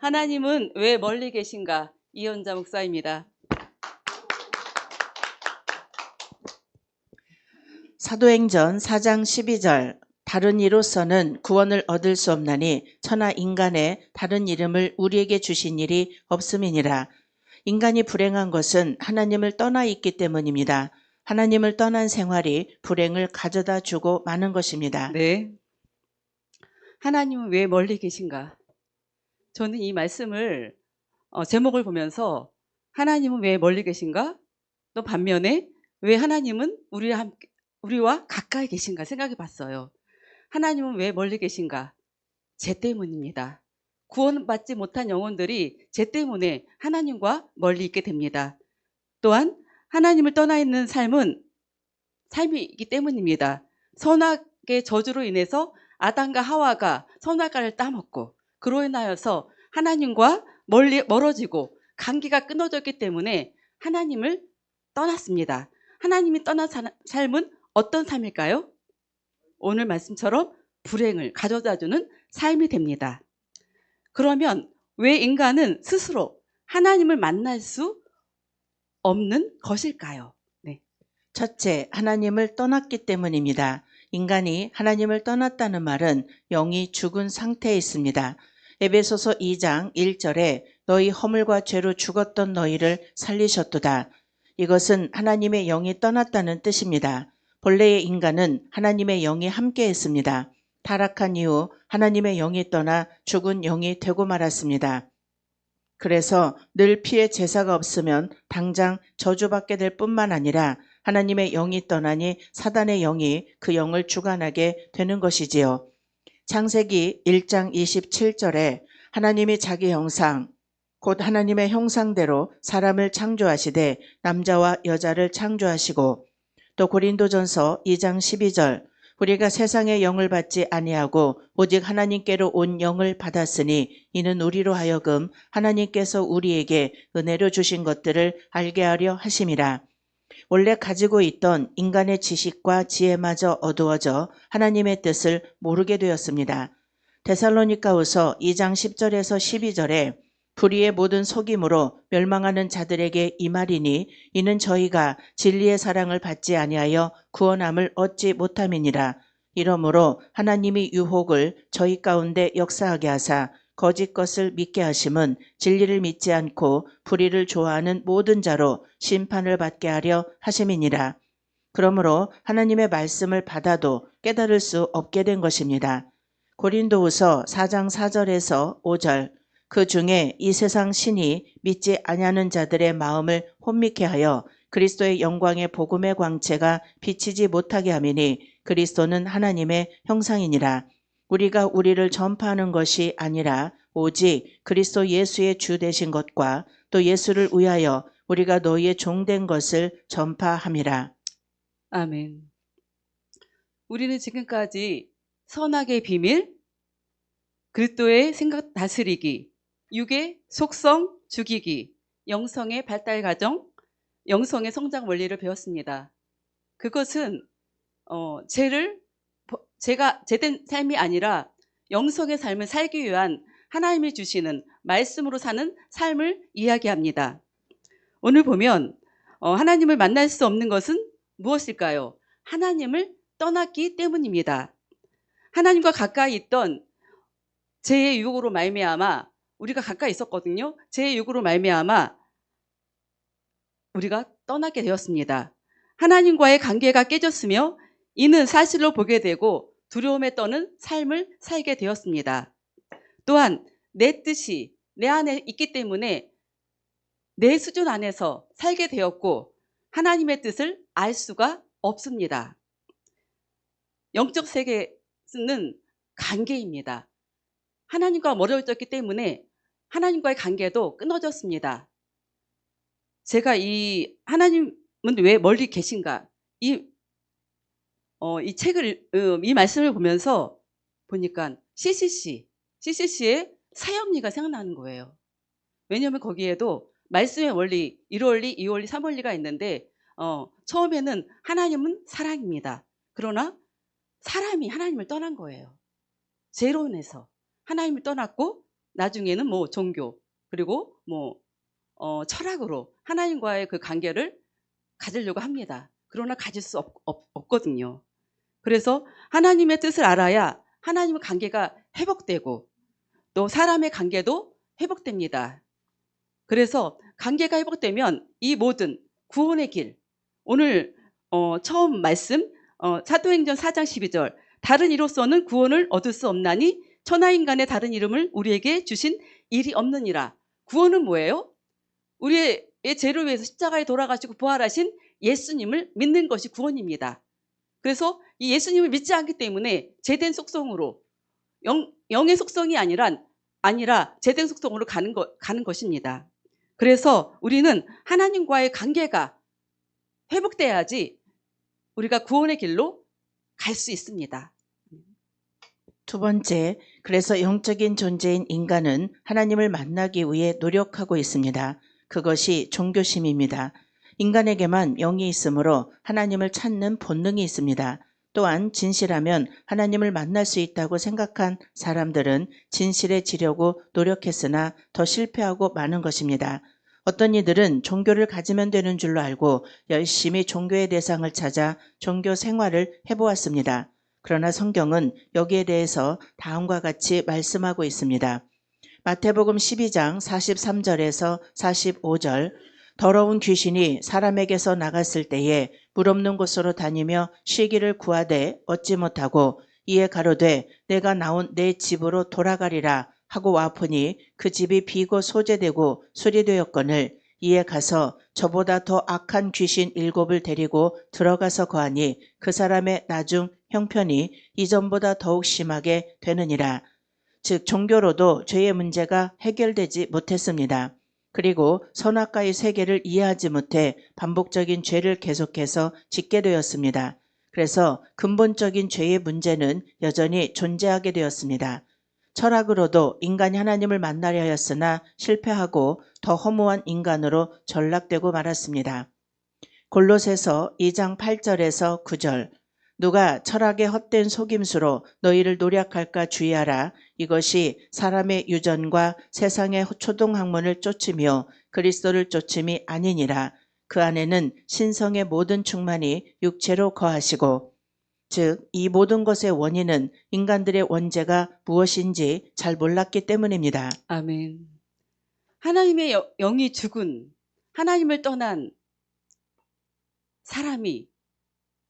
하나님은 왜 멀리 계신가? 이현자 목사입니다. 사도행전 4장 12절 다른 이로서는 구원을 얻을 수 없나니 천하 인간의 다른 이름을 우리에게 주신 일이 없음이니라. 인간이 불행한 것은 하나님을 떠나 있기 때문입니다. 하나님을 떠난 생활이 불행을 가져다 주고 마는 것입니다. 네. 하나님은 왜 멀리 계신가? 저는 이 말씀을 제목을 보면서 하나님은 왜 멀리 계신가? 또 반면에 왜 하나님은 우리와 가까이 계신가 생각해 봤어요. 하나님은 왜 멀리 계신가? 죄 때문입니다. 구원받지 못한 영혼들이 죄 때문에 하나님과 멀리 있게 됩니다. 또한 하나님을 떠나 있는 삶이기 때문입니다. 선악의 저주로 인해서 아담과 하와가 선악과를 따먹고 그로 인하여서 하나님과 멀어지고 관계가 끊어졌기 때문에 하나님을 떠났습니다. 하나님이 떠난 삶은 어떤 삶일까요? 오늘 말씀처럼 불행을 가져다주는 삶이 됩니다. 그러면 왜 인간은 스스로 하나님을 만날 수 없는 것일까요? 네. 첫째, 하나님을 떠났기 때문입니다. 인간이 하나님을 떠났다는 말은 영이 죽은 상태에 있습니다. 에베소서 2장 1절에 너희 허물과 죄로 죽었던 너희를 살리셨도다. 이것은 하나님의 영이 떠났다는 뜻입니다. 본래의 인간은 하나님의 영이 함께 했습니다. 타락한 이후 하나님의 영이 떠나 죽은 영이 되고 말았습니다. 그래서 늘 피의 제사가 없으면 당장 저주받게 될 뿐만 아니라 하나님의 영이 떠나니 사단의 영이 그 영을 주관하게 되는 것이지요. 창세기 1장 27절에 하나님이 자기 형상, 곧 하나님의 형상대로 사람을 창조하시되 남자와 여자를 창조하시고, 또 고린도전서 2장 12절 우리가 세상의 영을 받지 아니하고 오직 하나님께로 온 영을 받았으니 이는 우리로 하여금 하나님께서 우리에게 은혜로 주신 것들을 알게 하려 하심이라. 원래 가지고 있던 인간의 지식과 지혜마저 어두워져 하나님의 뜻을 모르게 되었습니다. 데살로니가후서 2장 10절에서 12절에 불의의 모든 속임으로 멸망하는 자들에게 이 말이니 이는 저희가 진리의 사랑을 받지 아니하여 구원함을 얻지 못함이니라. 이러므로 하나님이 유혹을 저희 가운데 역사하게 하사 거짓 것을 믿게 하심은 진리를 믿지 않고 불의를 좋아하는 모든 자로 심판을 받게 하려 하심이니라. 그러므로 하나님의 말씀을 받아도 깨달을 수 없게 된 것입니다. 고린도후서 4장 4절에서 5절 그 중에 이 세상 신이 믿지 아니하는 자들의 마음을 혼미케 하여 그리스도의 영광의 복음의 광채가 비치지 못하게 함이니 그리스도는 하나님의 형상이니라. 우리가 우리를 전파하는 것이 아니라 오직 그리스도 예수의 주 되신 것과 또 예수를 위하여 우리가 너희의 종된 것을 전파함이라. 아멘. 우리는 지금까지 선악의 비밀, 그리스도의 생각 다스리기, 육의 속성 죽이기, 영성의 발달 과정, 영성의 성장 원리를 배웠습니다. 그것은 제가 제된 삶이 아니라 영성의 삶을 살기 위한 하나님이 주시는 말씀으로 사는 삶을 이야기합니다. 오늘 보면 하나님을 만날 수 없는 것은 무엇일까요? 하나님을 떠났기 때문입니다. 하나님과 가까이 있던 죄의 유혹으로 말미암아 우리가 가까이 있었거든요. 죄의 유혹으로 말미암아 우리가 떠나게 되었습니다. 하나님과의 관계가 깨졌으며 이는 사실로 보게 되고 두려움에 떠는 삶을 살게 되었습니다. 또한 내 뜻이 내 안에 있기 때문에 내 수준 안에서 살게 되었고 하나님의 뜻을 알 수가 없습니다. 영적 세계는 관계입니다. 하나님과 멀어졌기 때문에 하나님과의 관계도 끊어졌습니다. 제가 이 하나님은 왜 멀리 계신가 이 책을 이 말씀을 보면서 보니까 CCC의 사형리가 생각나는 거예요. 왜냐하면 거기에도 말씀의 원리 1원리, 2원리, 3원리가 있는데 처음에는 하나님은 사랑입니다. 그러나 사람이 하나님을 떠난 거예요. 죄로 인해서 하나님을 떠났고 나중에는 뭐 종교 그리고 뭐 철학으로 하나님과의 그 관계를 가지려고 합니다. 그러나 가질 수 없거든요. 그래서 하나님의 뜻을 알아야 하나님의 관계가 회복되고 또 사람의 관계도 회복됩니다. 그래서 관계가 회복되면 이 모든 구원의 길, 오늘 처음 말씀 사도행전 4장 12절 다른 이로서는 구원을 얻을 수 없나니 천하인간의 다른 이름을 우리에게 주신 일이 없느니라. 구원은 뭐예요? 우리의 죄를 위해서 십자가에 돌아가시고 부활하신 예수님을 믿는 것이 구원입니다. 그래서 이 예수님을 믿지 않기 때문에 제된 속성으로 영의 속성이 아니라 제된 속성으로 가는 것입니다. 그래서 우리는 하나님과의 관계가 회복돼야지 우리가 구원의 길로 갈 수 있습니다. 두 번째, 그래서 영적인 존재인 인간은 하나님을 만나기 위해 노력하고 있습니다. 그것이 종교심입니다. 인간에게만 영이 있으므로 하나님을 찾는 본능이 있습니다. 또한 진실하면 하나님을 만날 수 있다고 생각한 사람들은 진실해지려고 노력했으나 더 실패하고 마는 것입니다. 어떤 이들은 종교를 가지면 되는 줄로 알고 열심히 종교의 대상을 찾아 종교 생활을 해보았습니다. 그러나 성경은 여기에 대해서 다음과 같이 말씀하고 있습니다. 마태복음 12장 43절에서 45절 더러운 귀신이 사람에게서 나갔을 때에 물 없는 곳으로 다니며 쉬기를 구하되 얻지 못하고 이에 가로되 내가 나온 내 집으로 돌아가리라 하고 와보니 그 집이 비고 소재되고 수리되었거늘 이에 가서 저보다 더 악한 귀신 7을 데리고 들어가서 거하니 그 사람의 나중 형편이 이전보다 더욱 심하게 되느니라. 즉 종교로도 죄의 문제가 해결되지 못했습니다. 그리고 선악과의 세계를 이해하지 못해 반복적인 죄를 계속해서 짓게 되었습니다. 그래서 근본적인 죄의 문제는 여전히 존재하게 되었습니다. 철학으로도 인간이 하나님을 만나려 하였으나 실패하고 더 허무한 인간으로 전락되고 말았습니다. 골로새서 2장 8절에서 9절 누가 철학의 헛된 속임수로 너희를 노략할까 주의하라. 이것이 사람의 유전과 세상의 초등학문을 쫓으며 그리스도를 쫓음이 아니니라. 그 안에는 신성의 모든 충만이 육체로 거하시고 즉 이 모든 것의 원인은 인간들의 원죄가 무엇인지 잘 몰랐기 때문입니다. 아멘. 하나님의 영이 죽은 하나님을 떠난 사람이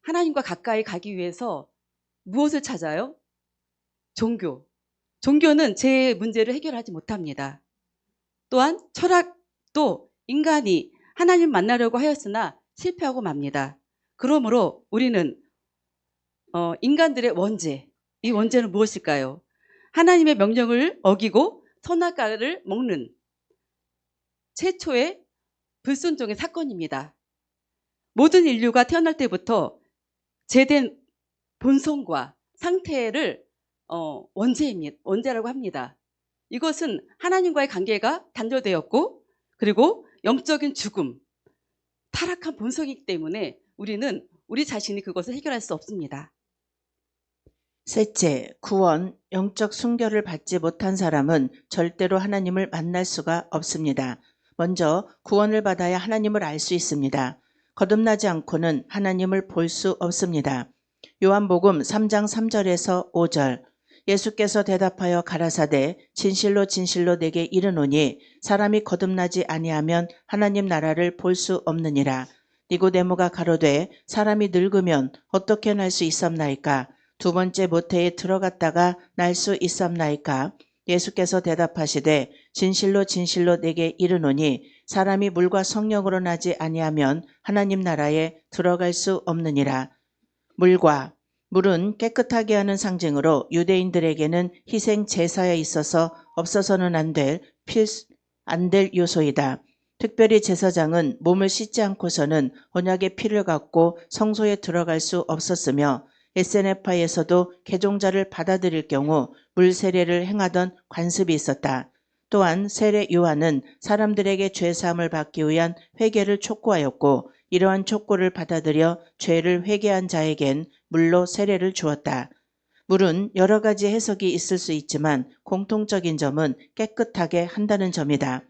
하나님과 가까이 가기 위해서 무엇을 찾아요? 종교. 종교는 제 문제를 해결하지 못합니다. 또한 철학도 인간이 하나님 만나려고 하였으나 실패하고 맙니다. 그러므로 우리는 인간들의 원죄, 이 원죄는 무엇일까요? 하나님의 명령을 어기고 선악과를 먹는 최초의 불순종의 사건입니다. 모든 인류가 태어날 때부터 제된 본성과 상태를 원죄라고 합니다. 이것은 하나님과의 관계가 단절되었고 그리고 영적인 죽음, 타락한 본성이기 때문에 우리는 우리 자신이 그것을 해결할 수 없습니다. 셋째, 구원, 영적 순결을 받지 못한 사람은 절대로 하나님을 만날 수가 없습니다. 먼저 구원을 받아야 하나님을 알 수 있습니다. 거듭나지 않고는 하나님을 볼 수 없습니다. 요한복음 3장 3절에서 5절 예수께서 대답하여 가라사대 진실로 진실로 내게 이르노니 사람이 거듭나지 아니하면 하나님 나라를 볼 수 없느니라. 니고데모가 가로되 사람이 늙으면 어떻게 날 수 있삼나이까? 두 번째 모태에 들어갔다가 날 수 있삼나이까? 예수께서 대답하시되 진실로 진실로 내게 이르노니 사람이 물과 성령으로 나지 아니하면 하나님 나라에 들어갈 수 없느니라. 물은 깨끗하게 하는 상징으로 유대인들에게는 희생 제사에 있어서 없어서는 안 될 요소이다. 특별히 제사장은 몸을 씻지 않고서는 언약의 피를 갖고 성소에 들어갈 수 없었으며 에세네파에서도 개종자를 받아들일 경우 물 세례를 행하던 관습이 있었다. 또한 세례 요한은 사람들에게 죄사함을 받기 위한 회개를 촉구하였고 이러한 촉구를 받아들여 죄를 회개한 자에겐 물로 세례를 주었다. 물은 여러 가지 해석이 있을 수 있지만 공통적인 점은 깨끗하게 한다는 점이다.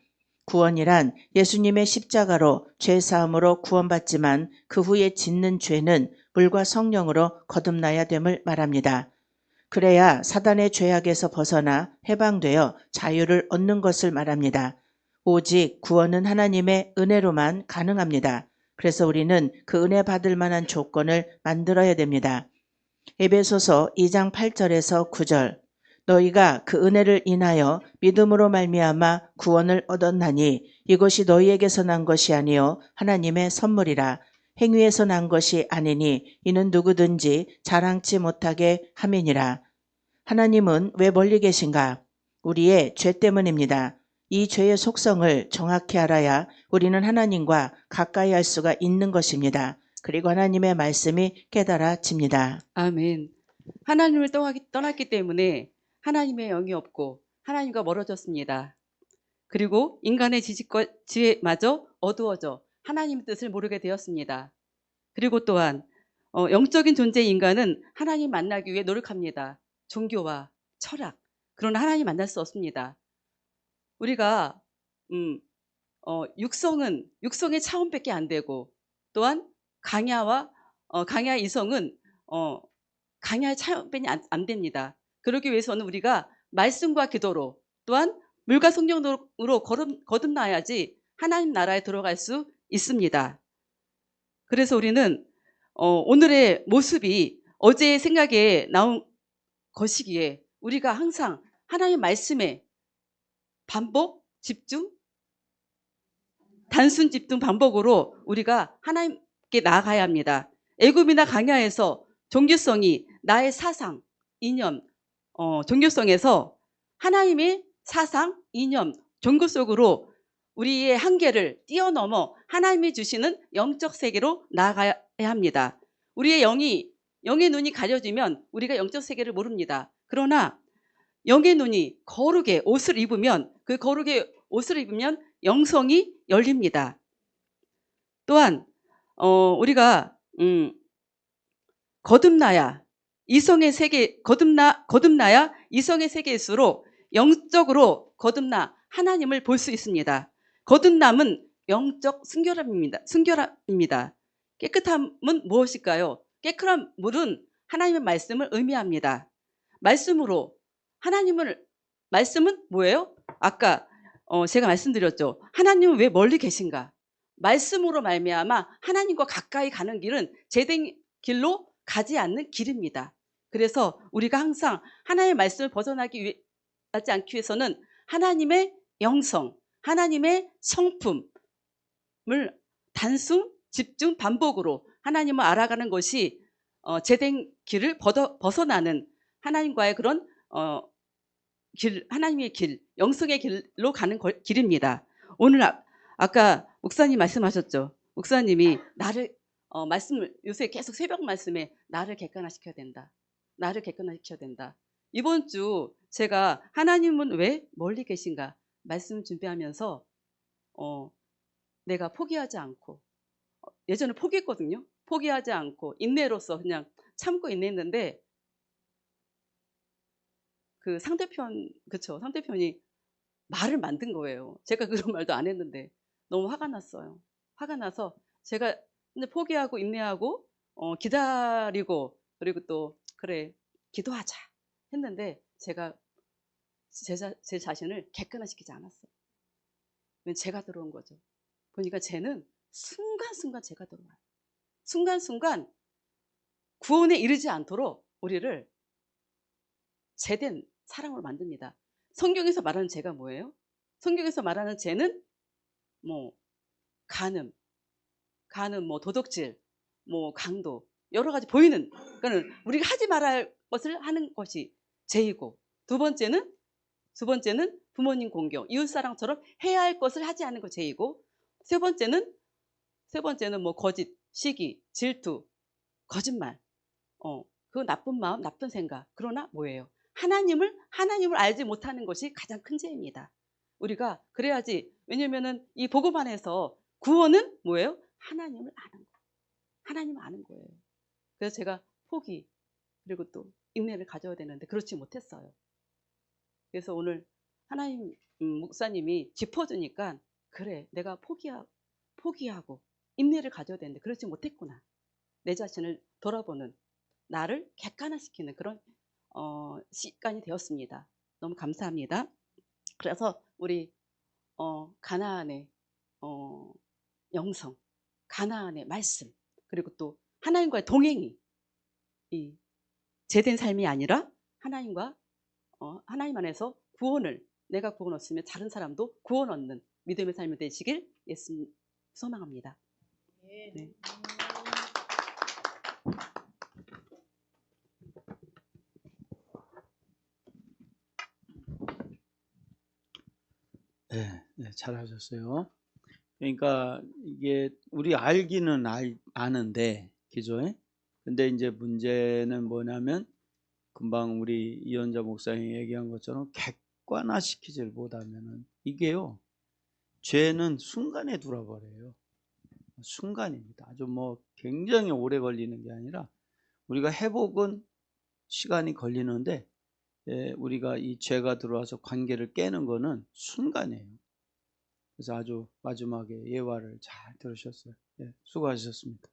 구원이란 예수님의 십자가로 죄 사함으로 구원받지만 그 후에 짓는 죄는 물과 성령으로 거듭나야 됨을 말합니다. 그래야 사단의 죄악에서 벗어나 해방되어 자유를 얻는 것을 말합니다. 오직 구원은 하나님의 은혜로만 가능합니다. 그래서 우리는 그 은혜 받을 만한 조건을 만들어야 됩니다. 에베소서 2장 8절에서 9절 너희가 그 은혜를 인하여 믿음으로 말미암아 구원을 얻었나니 이것이 너희에게서 난 것이 아니요 하나님의 선물이라. 행위에서 난 것이 아니니 이는 누구든지 자랑치 못하게 함이니라. 하나님은 왜 멀리 계신가? 우리의 죄 때문입니다. 이 죄의 속성을 정확히 알아야 우리는 하나님과 가까이 할 수가 있는 것입니다. 그리고 하나님의 말씀이 깨달아집니다. 아멘. 하나님을 떠났기 때문에 하나님의 영이 없고 하나님과 멀어졌습니다. 그리고 인간의 지식과 지혜마저 어두워져 하나님의 뜻을 모르게 되었습니다. 그리고 또한 영적인 존재 인간은 하나님 만나기 위해 노력합니다. 종교와 철학. 그러나 하나님 만날 수 없습니다. 우리가 육성의 차원밖에 안 되고, 또한 강야와 강야 이성은 강야의 차원밖에 안 됩니다. 그러기 위해서는 우리가 말씀과 기도로, 또한 물과 성령으로 거듭나야지 하나님 나라에 들어갈 수 있습니다. 그래서 우리는 오늘의 모습이 어제의 생각에 나온 것이기에 우리가 항상 하나님 말씀에 반복, 집중, 단순 집중 반복으로 우리가 하나님께 나아가야 합니다. 애굽이나 강야에서 종교성이 나의 사상, 이념, 종교성에서 하나님의 사상, 이념, 종교 속으로 우리의 한계를 뛰어넘어 하나님이 주시는 영적 세계로 나아가야 합니다. 우리의 영의 눈이 가려지면 우리가 영적 세계를 모릅니다. 그러나 영의 눈이 거룩의 옷을 입으면, 그 거룩의 옷을 입으면 영성이 열립니다. 또한 우리가 거듭나야 이성의 세계, 거듭나야 이성의 세계일수록 영적으로 거듭나 하나님을 볼 수 있습니다. 거듭남은 영적 순결함입니다. 깨끗함은 무엇일까요? 깨끗한 물은 하나님의 말씀을 의미합니다. 말씀은 뭐예요? 아까 제가 말씀드렸죠. 하나님은 왜 멀리 계신가? 말씀으로 말미암아 하나님과 가까이 가는 길은 제된 길로 가지 않는 길입니다. 그래서 우리가 항상 하나님의 말씀을 벗어나지 않기 위해서는 하나님의 영성, 하나님의 성품을 단순, 집중, 반복으로 하나님을 알아가는 것이 제된 길을 벗어나는 하나님과의 그런 하나님의 길, 영성의 길로 가는 길입니다. 오늘 아까 목사님 말씀하셨죠. 목사님이 나를 말씀을 요새 계속 새벽 말씀에 나를 객관화시켜야 된다. 나를 객관화시켜야 된다. 이번 주 제가 하나님은 왜 멀리 계신가 말씀 준비하면서 내가 포기하지 않고, 예전에 포기했거든요. 포기하지 않고 인내로서 그냥 참고 인내했는데 그 상대편이 말을 만든 거예요. 제가 그런 말도 안 했는데 너무 화가 났어요. 화가 나서 제가 근데 포기하고 인내하고 기다리고, 그리고 또 그래 기도하자 했는데 제가 제 자신을 객관화시키지 않았어요. 제가 들어온 거죠. 보니까 쟤는 순간순간 제가 들어와요. 순간순간 구원에 이르지 않도록 우리를 제된 사람으로 만듭니다. 성경에서 말하는 죄가 뭐예요? 성경에서 말하는 죄는 뭐 간음, 뭐 도덕질, 뭐 강도, 여러 가지 보이는, 그러니까 우리가 하지 말아야 할 것을 하는 것이 죄이고, 두 번째는 부모님 공경, 이웃사랑처럼 해야 할 것을 하지 않는 것 죄이고, 세 번째는 뭐 거짓, 시기, 질투, 거짓말, 그 나쁜 마음, 나쁜 생각. 그러나 뭐예요? 하나님을 알지 못하는 것이 가장 큰 죄입니다. 우리가 그래야지. 왜냐면은 이 복음 안에서 구원은 뭐예요? 하나님을 아는 거예요. 그래서 제가 포기, 그리고 또 인내를 가져야 되는데 그렇지 못했어요. 그래서 오늘 하나님 목사님이 짚어주니까 그래 내가 포기하고 인내를 가져야 되는데 그렇지 못했구나. 내 자신을 돌아보는 나를 객관화시키는 그런 시간이 되었습니다. 너무 감사합니다. 그래서 우리 가나안의 영성, 가나안의 말씀, 그리고 또 하나님과의 동행이 이 제된 삶이 아니라 하나님과 하나님 안에서 구원을 내가 구원 얻으면 다른 사람도 구원 얻는 믿음의 삶이 되시길 예수님 소망합니다. 네. 네, 잘하셨어요. 그러니까 이게 우리 알기는 아는데 기존에 근데 이제 문제는 뭐냐면 금방 우리 이현자 목사님이 얘기한 것처럼 객관화시키질 못하면은 이게요 죄는 순간에 들어버려요. 순간입니다. 아주 뭐 굉장히 오래 걸리는 게 아니라 우리가 회복은 시간이 걸리는데 우리가 이 죄가 들어와서 관계를 깨는 거는 순간이에요. 그래서 아주 마지막에 예화를 잘 들으셨어요. 수고하셨습니다.